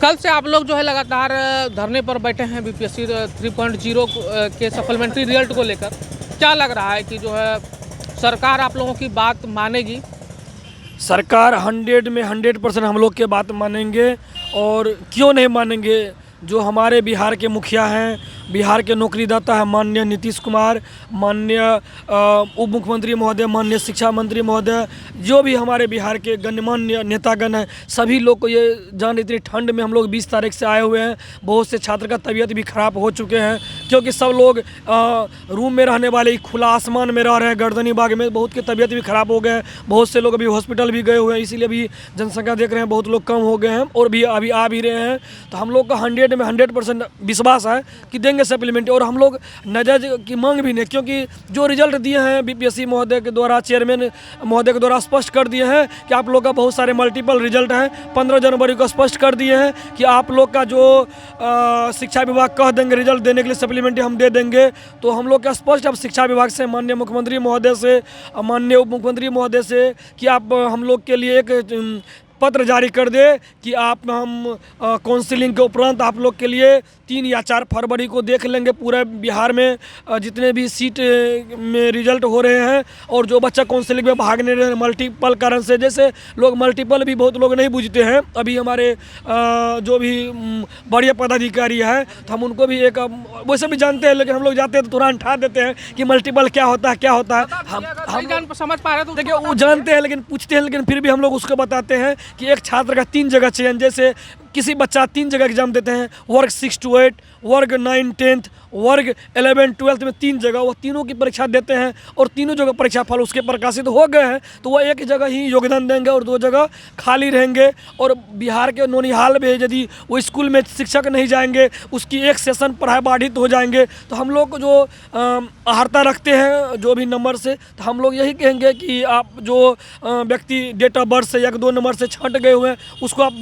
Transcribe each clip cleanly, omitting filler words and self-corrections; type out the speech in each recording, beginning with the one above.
कल से आप लोग जो है लगातार धरने पर बैठे हैं बीपीएससी 3.0 के सप्लीमेंट्री रिजल्ट को लेकर। क्या लग रहा है कि जो है सरकार आप लोगों की बात मानेगी? सरकार 100 में 100% हम लोग के बात मानेंगे। और क्यों नहीं मानेंगे? जो हमारे बिहार के मुखिया हैं, बिहार के नौकरीदाता हैं, माननीय नीतीश कुमार, माननीय उप मुख्यमंत्री महोदय, माननीय शिक्षा मंत्री महोदय, जो भी हमारे बिहार के गणमान्य नेतागण हैं, सभी लोग को ये जान, इतनी ठंड में हम लोग 20 तारीख से आए हुए हैं। बहुत से छात्र का तबीयत भी ख़राब हो चुके हैं, क्योंकि सब लोग रूम में रहने वाले खुला आसमान में रह रहे हैं। गर्दनी बाग में बहुत की तबीयत भी ख़राब हो गए हैं। बहुत से लोग अभी हॉस्पिटल भी गए हुए हैं, इसीलिए भी जनसंख्या देख रहे हैं बहुत लोग कम हो गए हैं और भी अभी आ भी रहे हैं। तो हम लोग का 100 में 100% विश्वास है कि देंगे सप्लीमेंट्री। और हम लोग नजर की मांग भी नहीं, क्योंकि जो रिजल्ट दिए हैं बीपीएससी महोदय के द्वारा, चेयरमैन महोदय के द्वारा स्पष्ट कर दिए हैं कि आप लोग का बहुत सारे मल्टीपल रिजल्ट हैं। 15 जनवरी को स्पष्ट कर दिए हैं कि आप लोग का जो शिक्षा विभाग कह देंगे रिजल्ट देने के लिए सप्लीमेंट्री हम दे देंगे। तो हम लोग का स्पष्ट अब शिक्षा विभाग से, माननीय मुख्यमंत्री महोदय से, माननीय उप मुख्यमंत्री महोदय से कि आप हम लोग के लिए एक पत्र जारी कर दे कि आप हम काउंसलिंग के उपरांत आप लोग के लिए 3 या 4 फरवरी को देख लेंगे पूरे बिहार में जितने भी सीट में रिजल्ट हो रहे हैं। और जो बच्चा काउंसलिंग में भाग नहीं रहे मल्टीपल कारण से, जैसे लोग मल्टीपल भी बहुत लोग नहीं बुझते हैं। अभी हमारे जो भी बड़े पदाधिकारी हैं तो हम उनको भी एक वैसे भी जानते हैं, लेकिन हम लोग जाते हैं तो तुरंत ठा देते हैं कि मल्टीपल क्या होता है, क्या होता है। हम समझ पा रहे हैं? देखिए, वो जानते हैं लेकिन पूछते हैं, लेकिन फिर भी हम लोग उसको बताते हैं कि एक छात्र का 3 जगह चयन, जैसे किसी बच्चा 3 जगह एग्जाम देते हैं, वर्ग 6 to 8, वर्ग 9 10th, वर्ग 11 12th में 3 जगह, वो तीनों की परीक्षा देते हैं और तीनों जगह परीक्षा फल उसके प्रकाशित हो गए हैं। तो वो एक जगह ही योगदान देंगे और 2 जगह खाली रहेंगे। और बिहार के नौनिहाल में यदि वो स्कूल में शिक्षक नहीं जाएंगे, उसकी एक सेशन पढ़ाई बाधित हो जाएंगे। तो हम लोग जो अहर्ता रखते हैं जो भी नंबर से, तो हम लोग यही कहेंगे कि आप जो व्यक्ति डेट ऑफ बर्थ से 1-2 नंबर से छट गए हुए हैं, उसको आप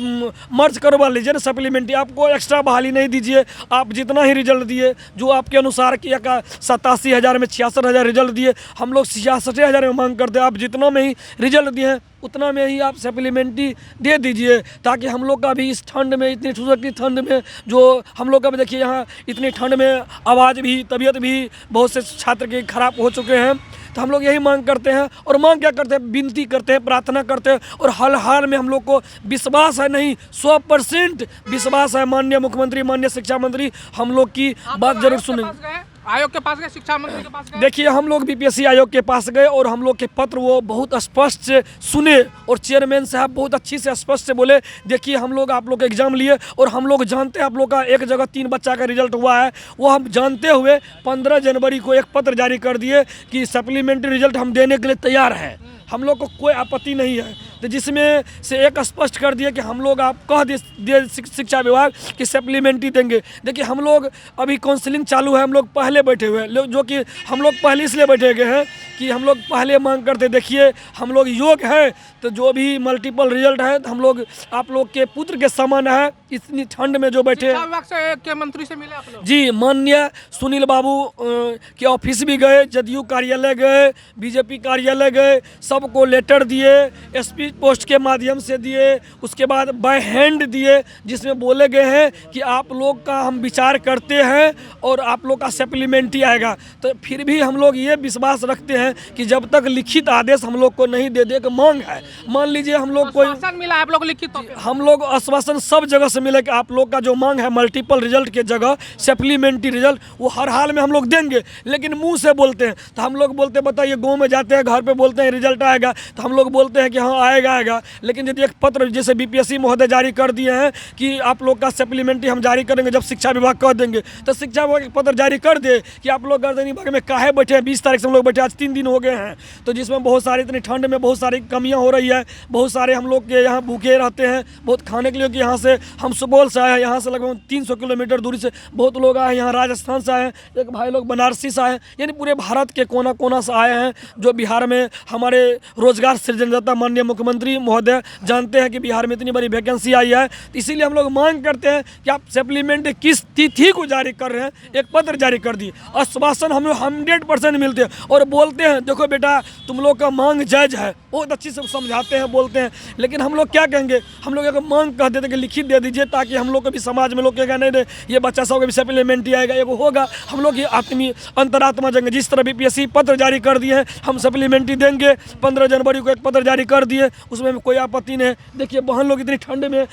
मर्ज करवा लीजिए ना सप्लीमेंट्री। आपको एक्स्ट्रा बहाली नहीं दीजिए। आप जितना ही रिजल्ट दिए, जो आपके अनुसार कि 87,000 में 66,000 रिजल्ट दिए, हम लोग 66,000 में मांग करते हैं। आप जितना में ही रिजल्ट दिए हैं उतना में ही आप सप्लीमेंट्री दे दीजिए, ताकि हम लोग का भी इस ठंड में, इतनी ठुसकती ठंड में, जो हम लोग का भी देखिए यहाँ इतनी ठंड में आवाज़ भी, तबीयत भी बहुत से छात्र के खराब हो चुके हैं। तो हम लोग यही मांग करते हैं। और मांग क्या करते हैं? विनती करते हैं, प्रार्थना करते हैं। और हाल में हम लोग को विश्वास है, नहीं 100% विश्वास है, माननीय मुख्यमंत्री, माननीय शिक्षा मंत्री हम लोग की बात जरूर सुनेंगे। आयोग के पास गए, शिक्षा मंत्री के पास गए? देखिए, हम लोग बीपीएससी आयोग के पास गए और हम लोग के पत्र वो बहुत स्पष्ट से सुने और चेयरमैन साहब बहुत अच्छी से स्पष्ट से बोले, देखिए हम लोग आप लोग का एग्जाम लिए और हम लोग जानते हैं आप लोग का एक जगह 3 बच्चा का रिजल्ट हुआ है। वो हम जानते हुए 15 जनवरी को एक पत्र जारी कर दिए कि सप्लीमेंट्री रिजल्ट हम देने के लिए तैयार हैं, हम लोग को कोई आपत्ति नहीं है। तो जिसमें से एक स्पष्ट कर दिया कि हम लोग आप कह दिए शिक्षा विभाग कि सप्लीमेंट्री देंगे। देखिए, हम लोग अभी काउंसलिंग चालू है, हम लोग पहले बैठे हुए हैं, जो कि हम लोग पहले इसलिए बैठे गए हैं कि हम लोग पहले मांग करते, देखिए हम लोग योग्य हैं, तो जो भी मल्टीपल रिजल्ट है तो हम लोग आप लोग के पुत्र के समान है। इतनी ठंड में जो बैठे शिक्षा विभाग से के मंत्री से मिले आप लोग? जी, माननीय सुनील बाबू के ऑफिस भी गए, जदयू कार्यालय गए, बीजेपी कार्यालय गए, सबको लेटर दिए, एसपी पोस्ट के माध्यम से दिए, उसके बाद बाय हैंड दिए, जिसमें बोले गए हैं कि आप लोग का हम विचार करते हैं और आप लोग का सप्लीमेंट्री आएगा। तो फिर भी हम लोग ये विश्वास रखते हैं कि जब तक लिखित आदेश हम लोग को नहीं दे दे के मांग है, मान लीजिए हम लोग कोई आश्वासन मिला आप लोग लिखित तौर पे? हम लोग आश्वासन सब जगह से मिले कि आप लोग का जो मांग है मल्टीपल रिजल्ट के जगह सप्लीमेंट्री रिजल्ट, वो हर हाल में हम लोग देंगे। लेकिन मुंह से बोलते हैं तो हम लोग बोलते बताइए, गाँव में जाते हैं, घर पे बोलते हैं रिजल्ट आएगा, तो हम लोग बोलते हैं कि हाँ आएगा। लेकिन यदि एक पत्र जैसे बीपीएससी महोदय जारी कर दिए हैं कि आप लोग का सप्लीमेंट्री हम जारी करेंगे जब शिक्षा विभाग कह देंगे, तो शिक्षा विभाग एक पत्र जारी कर दे कि आप लोग गर्दनी बाग में काहे बैठे हैं। 20 तारीख से हम लोग बैठे, आज 3 दिन हो गए हैं। तो जिसमें बहुत सारी, इतनी ठंड में बहुत सारी कमियां हो रही है, बहुत सारे हम लोग के यहाँ भूखे रहते हैं बहुत खाने के लिए, कि यहाँ से हम सुपौल से आए हैं, यहाँ से लगभग 300 किलोमीटर दूरी से बहुत लोग आए हैं, यहाँ राजस्थान से आए हैं, एक भाई लोग बनारसी से आए हैं, यानी पूरे भारत के कोना कोना से आए हैं, जो बिहार में हमारे रोजगार सृजनदाता माननीय मुख्यमंत्री महोदय जानते हैं कि बिहार में इतनी बड़ी वैकेंसी आई है। तो इसीलिए हम लोग मांग करते हैं कि आप सप्लीमेंट्री किस तिथि को जारी कर रहे हैं, एक पत्र जारी कर दिए। आश्वासन हम लोग 100% मिलते हैं और बोलते हैं, देखो बेटा तुम लोग का मांग जायज है, बहुत अच्छी से समझाते हैं, बोलते हैं, लेकिन हम लोग क्या कहेंगे, हम लोग अगर मांग कह देते कि लिखित दे दीजिए ताकि हम लोग को भी समाज में लोग कहेगा नहीं ये बच्चा सब भी सप्लीमेंट्री आएगा, एगो होगा, हम लोग ये आत्मी अंतरात्मा जाएंगे। जिस तरह बीपीएससी पत्र जारी कर दिए हैं, हम सप्लीमेंट्री देंगे, 15 जनवरी को एक पत्र जारी कर दिए, उसमें कोई आपत्ति नहीं है। देखिए बहन लोग इतनी ठंड में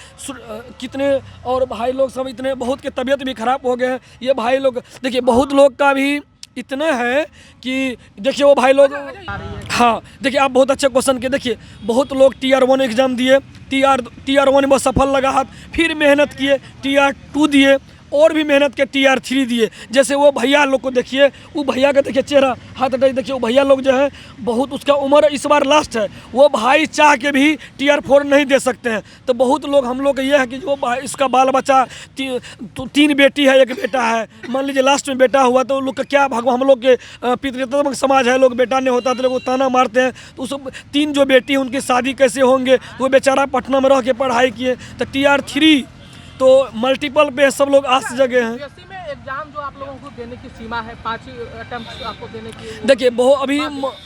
कितने, और भाई लोग सब इतने, बहुत के तबीयत भी खराब हो गए हैं। ये भाई लोग देखिए, बहुत लोग का भी इतना है कि देखिए वो भाई लोग, हाँ देखिए आप बहुत अच्छे क्वेश्चन के, देखिए बहुत लोग TR1 एग्ज़ाम दिए, TR1 में सफल लगा हाथ, फिर मेहनत किए, TR2 दिए, और भी मेहनत के TR3 दिए। जैसे वो भैया लोग को देखिए, वो भैया का देखिए चेहरा, हाथ हटाइए, देखिए वो भैया लोग जो है बहुत, उसका उम्र इस बार लास्ट है, वो भाई चाह के भी TR4 नहीं दे सकते हैं। तो बहुत लोग, हम लोग का ये है कि जो इसका बाल बच्चा 3 बेटी है, 1 बेटा है, मान लीजिए लास्ट में बेटा हुआ तो लोग का क्या भगवान, हम लोग के पितृत्व समाज है, लोग बेटा नहीं होता तो लोग ताना मारते हैं। तो उस 3 जो बेटी उनकी शादी कैसे होंगे, वो बेचारा पटना में रह के पढ़ाई किए। तो TR3 तो मल्टीपल पे सब लोग आस जगह हैं। बीपीएससी में एग्जाम जो आप लोगों को देने की सीमा है, 5 अटेम्प्ट आपको देने की, देखिए बहुत अभी,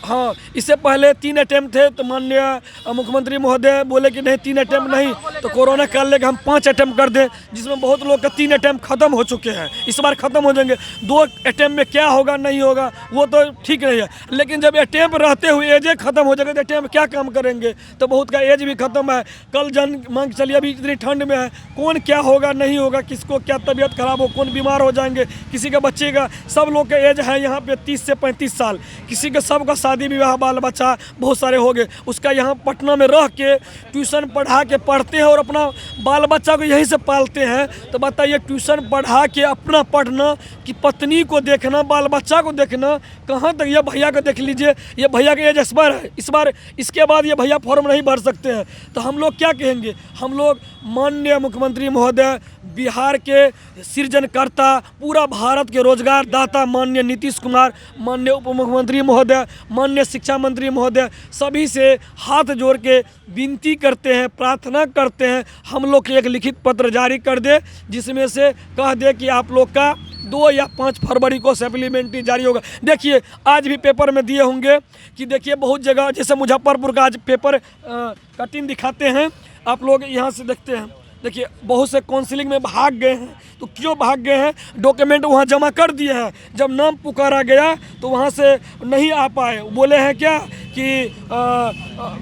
हाँ इससे पहले 3 अटेम्प्ट थे, तो माननीय मुख्यमंत्री महोदय बोले कि नहीं 3 अटेम्प्ट नहीं, तो कोरोना काल लेकर हम 5 अटेम्प्ट कर दें, जिसमें बहुत लोग का 3 अटेम्प्ट खत्म हो चुके हैं, इस बार खत्म हो जाएंगे। 2 अटेम्प्ट में क्या होगा नहीं होगा वो तो ठीक नहीं है, लेकिन जब अटेम्प्ट रहते हुए एज खत्म हो जाएगा तो अटेम्प्ट क्या काम करेंगे। तो बहुत का एज भी खत्म है, कल जन मांग चलिए, अभी इतनी ठंड में है, कौन क्या होगा नहीं होगा, किसको क्या तबीयत खराब हो, कौन बीमार हो जाएंगे, किसी का बच्चे का, सब लोग का एज है यहाँ पे 30 से 35 साल, किसी का सबका शादी विवाह बाल बच्चा बहुत सारे हो गए। उसका यहाँ पटना में रह के ट्यूशन पढ़ा के पढ़ते हैं और अपना बाल बच्चा को यहीं से पालते हैं। तो बताइए ट्यूशन पढ़ा के अपना पढ़ना कि पत्नी को देखना, बाल बच्चा को देखना, कहाँ तक। ये भैया को देख लीजिए, ये भैया का एज एक्सपायर है, इस बार इसके बाद ये भैया फॉर्म नहीं भर सकते हैं। तो हम लोग क्या कहेंगे, हम लोग माननीय मुख्यमंत्री महोदय, बिहार के सृजनकर्ता, पूरा भारत के रोजगार दाता माननीय नीतीश कुमार, माननीय उप मुख्यमंत्री महोदय, माननीय शिक्षा मंत्री महोदय, सभी से हाथ जोड़ के विनती करते हैं, प्रार्थना करते हैं, हम लोग के एक लिखित पत्र जारी कर दे, जिसमें से कह दे कि आप लोग का 2 या 5 फरवरी को सप्लीमेंट्री जारी होगा। देखिए आज भी पेपर में दिए होंगे कि देखिए बहुत जगह, जैसे मुजफ्फरपुर का आज पेपर कटिंग दिखाते हैं, आप लोग यहाँ से देखते हैं, देखिए बहुत से काउंसलिंग में भाग गए हैं। तो क्यों भाग गए हैं, डॉक्यूमेंट वहाँ जमा कर दिए हैं, जब नाम पुकारा गया तो वहाँ से नहीं आ पाए। बोले हैं क्या कि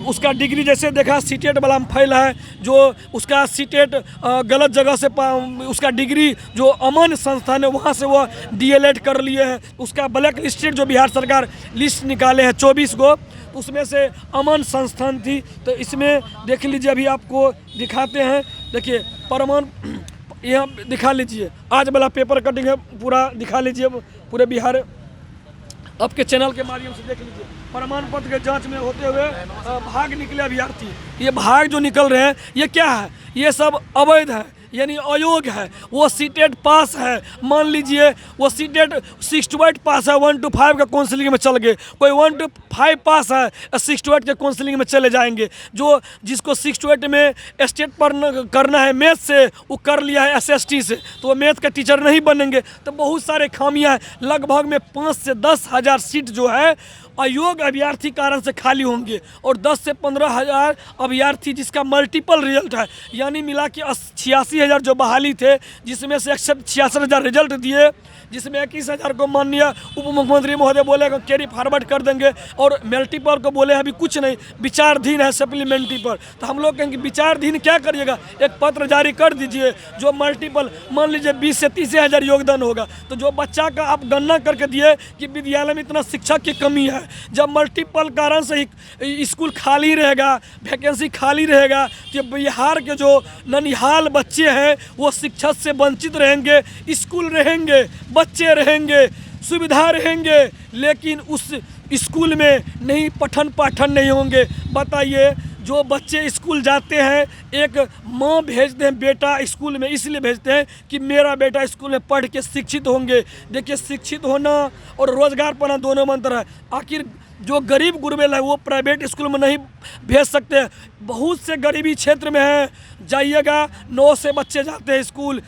उसका डिग्री, जैसे देखा सीटेट वाला में फैल है, जो उसका सीटेट गलत जगह से उसका डिग्री जो अमन संस्थान है वहाँ से वो DLED कर लिए हैं, उसका ब्लैक लिस्टेड जो बिहार सरकार लिस्ट निकाले हैं 24 गो, उसमें से अमन संस्थान थी। तो इसमें देख लीजिए, अभी आपको दिखाते हैं, देखिए प्रमाण यहाँ दिखा लीजिए, आज वाला पेपर कटिंग है, पूरा दिखा लीजिए, पूरे बिहार आपके चैनल के माध्यम से देख लीजिए। प्रमाण पत्र के जांच में होते हुए भाग निकले अभ्यर्थी, ये भाग जो निकल रहे हैं ये क्या है, ये सब अवैध है, यानी अयोग्य है। वो सीटेट पास है, मान लीजिए वो सीटेट 6 to 8 पास है, 1 to 5 का काउंसलिंग में चल गए, कोई 1 to 5 पास है, 6 to 8 के काउंसलिंग में चले जाएंगे। जो जिसको 6 to 8 में स्टेट पर करना है मैथ से, वो कर लिया है SST से, तो वो मैथ का टीचर नहीं बनेंगे। तो बहुत सारे खामियां हैं, लगभग में 5 से 10 हज़ार सीट जो है अयोग्य अभ्यर्थी कारण से खाली होंगे, और 10 से 15 हज़ार अभ्यर्थी जिसका मल्टीपल रिजल्ट है, यानी मिला के 86,000 जो बहाली थे, जिसमें से 66,000 रिजल्ट दिए, जिसमें 21,000 को माननीय उप मुख्यमंत्री महोदय बोले कैरी फॉरवर्ड कर देंगे, और मल्टीपल को बोले अभी कुछ नहीं, विचाराधीन है सप्लीमेंट्री पर। तो हम लोग कहेंगे विचाराधीन क्या करिएगा, एक पत्र जारी कर दीजिए, जो मल्टीपल मान लीजिए 20 से 30 हज़ार योगदान होगा, तो जो बच्चा का आप गणना करके दिए कि विद्यालय में इतना शिक्षक की कमी है, जब मल्टीपल कारण से ही स्कूल खाली रहेगा, वैकेंसी खाली रहेगा, तो बिहार के जो ननिहाल बच्चे हैं वो शिक्षा से वंचित रहेंगे, स्कूल रहेंगे, बच्चे रहेंगे, सुविधा रहेंगे, लेकिन उस स्कूल में नहीं पठन पाठन नहीं होंगे। बताइए, जो बच्चे स्कूल जाते हैं, एक माँ भेजते हैं बेटा स्कूल में, इसलिए भेजते हैं कि मेरा बेटा स्कूल में पढ़ के शिक्षित होंगे। देखिए शिक्षित होना और रोजगार पाना दोनों मंत्र है। आखिर जो गरीब गुरबेल है वो प्राइवेट स्कूल में नहीं भेज सकते। बहुत से गरीबी क्षेत्र में है, जाइएगा 9 से बच्चे जाते हैं स्कूल,